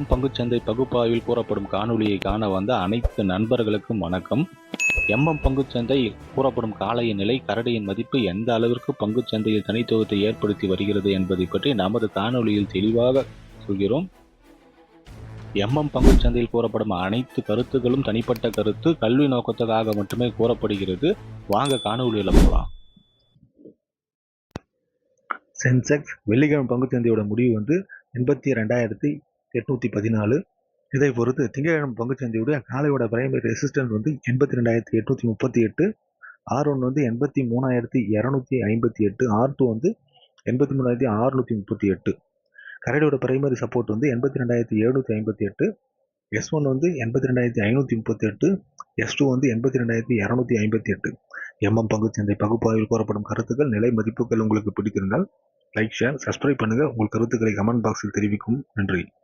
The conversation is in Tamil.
பங்குச்சந்தை பகுப்பாய்வில் கூறப்படும் காணொளியை காண வந்த அனைத்து நண்பர்களுக்கும் வணக்கம். பங்குச்சந்தை கூறப்படும் காலைய நிலை, கரடியின் மதிப்பு எந்த அளவிற்கு பங்குச்சந்தையில் தனித்துவத்தை ஏற்படுத்தி வருகிறது என்பதை பற்றி நமது காணொளியில் தெளிவாக சொல்கிறோம். பங்குச்சந்தையில் கூறப்படும் அனைத்து கருத்துக்களும் தனிப்பட்ட கருத்து, கல்வி நோக்கத்துக்காக மட்டுமே கூறப்படுகிறது. வாங்க காணொளியில் போகலாம். சென்செக்ஸ் வெள்ளிக்கிழமை பங்குச்சந்தையோட முடிவு 82,814. இதை பொறுத்து திங்கட்கிழமை பங்குச்சந்தையுடைய காலையோட பிரைமரி ரெசிஸ்டன்ஸ் 82,838. R1 83,258. R2 83,638. கரடியோட பிரைமரி சப்போர்ட் 82,758. S1 82,538. S2 82,258. பங்குச்சந்தை பகுப்பாய்வில் கூறப்படும் கருத்துக்கள், நிலை மதிப்புகள் உங்களுக்கு பிடித்திருந்தால் லைக், ஷேர், சப்ஸ்கிரைப் பண்ணுங்க. உங்கள் கருத்துக்களை கமெண்ட் பாக்ஸில் தெரிவிக்கும். நன்றி.